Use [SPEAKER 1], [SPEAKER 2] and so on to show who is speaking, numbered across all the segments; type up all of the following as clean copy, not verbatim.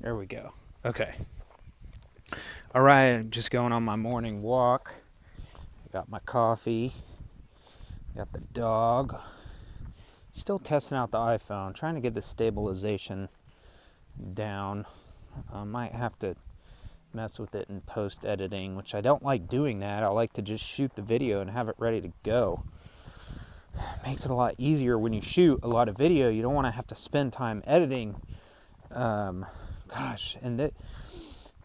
[SPEAKER 1] There we go. Okay. All right, just going on my morning walk. Got my coffee. Got the dog. Still testing out the iPhone, trying to get the stabilization down. I might have to mess with it in post editing, which I don't like doing that. I like to just shoot the video and have it ready to go. It makes it a lot easier when you shoot a lot of video. You don't want to have to spend time editing. And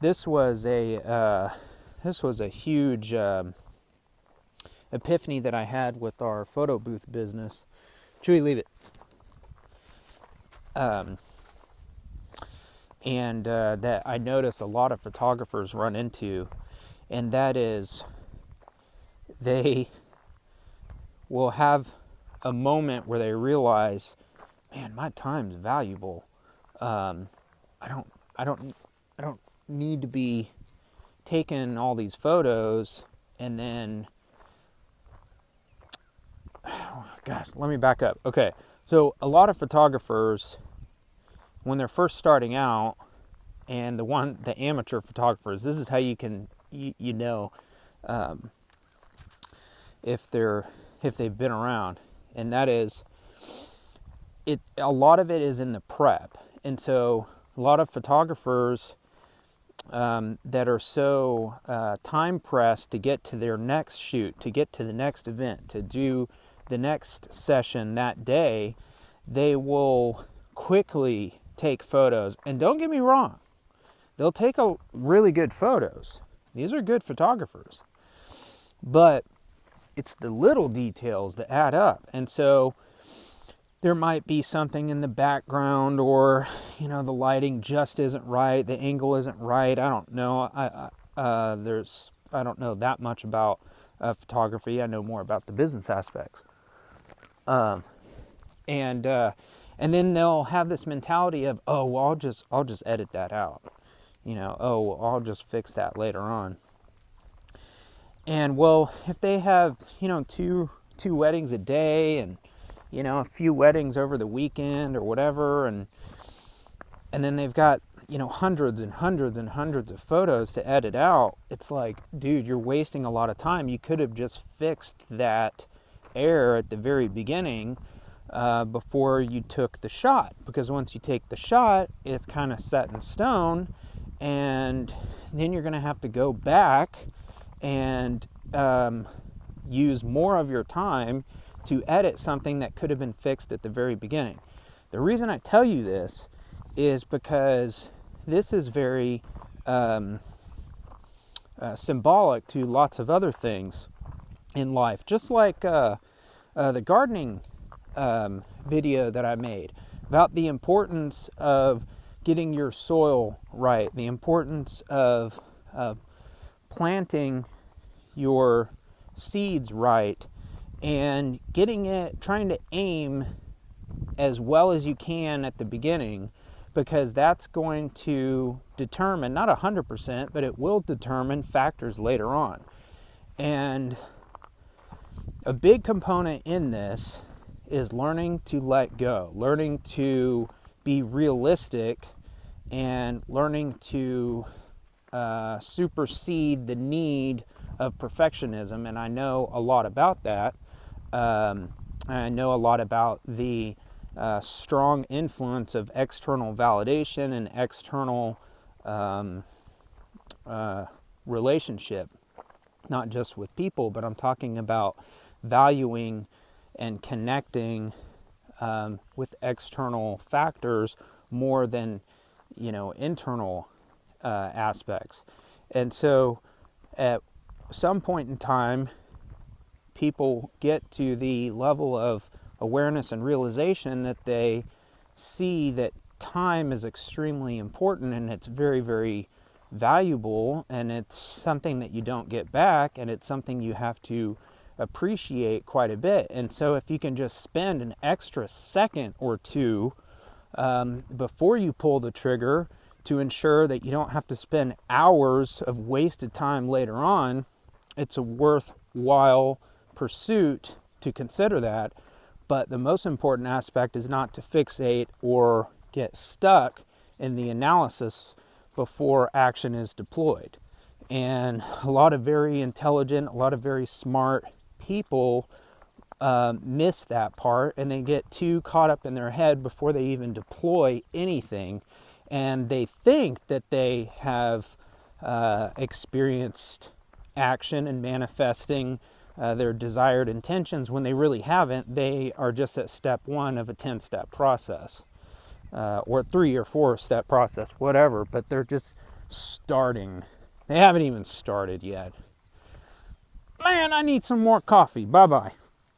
[SPEAKER 1] this was a huge epiphany that I had with our photo booth business. Chewy, leave it. That I notice a lot of photographers run into, and that is they will have a moment where they realize, man, my time's valuable. I don't need to be taking all these photos and then, let me back up. Okay, so a lot of photographers, when they're first starting out, and the amateur photographers, this is how you can, you know, if they've been around, and that is, a lot of it is in the prep. And so a lot of photographers that are so time pressed to get to their next shoot, to get to the next event, to do the next session that day, they will quickly take photos. And don't get me wrong, they'll take really good photos. These are good photographers. But it's the little details that add up. And so there might be something in the background, or, the lighting just isn't right, the angle isn't right. I don't know. I don't know that much about photography. I know more about the business aspects. And then they'll have this mentality of, oh, well, I'll just edit that out. Oh, well, I'll just fix that later on. And well, if they have, two weddings a day, and a few weddings over the weekend or whatever, and then they've got, hundreds and hundreds and hundreds of photos to edit out, it's like, dude, you're wasting a lot of time. You could have just fixed that error at the very beginning before you took the shot, because once you take the shot, it's kind of set in stone, and then you're going to have to go back and use more of your time to edit something that could have been fixed at the very beginning. The reason I tell you this is because this is very symbolic to lots of other things in life. Just like the gardening video that I made about the importance of getting your soil right, the importance of planting your seeds right, and trying to aim as well as you can at the beginning, because that's going to determine, not 100%, but it will determine factors later on. And a big component in this is learning to let go, learning to be realistic, and learning to supersede the need of perfectionism. And I know a lot about that. I know a lot about the strong influence of external validation and external relationship, not just with people, but I'm talking about valuing and connecting with external factors more than, internal aspects. And so at some point in time, people get to the level of awareness and realization that they see that time is extremely important, and it's very, very valuable, and it's something that you don't get back, and it's something you have to appreciate quite a bit. And so if you can just spend an extra second or two before you pull the trigger to ensure that you don't have to spend hours of wasted time later on, it's a worthwhile pursuit to consider that. But the most important aspect is not to fixate or get stuck in the analysis before action is deployed. And a lot of very intelligent, a lot of very smart people miss that part, and they get too caught up in their head before they even deploy anything, and they think that they have experienced action and manifesting their desired intentions when they really haven't. They are just at step 1 of a 10-step process, or 3 or 4-step process, whatever, but they're just starting. They haven't even started yet. Man, I need some more coffee. Bye-bye.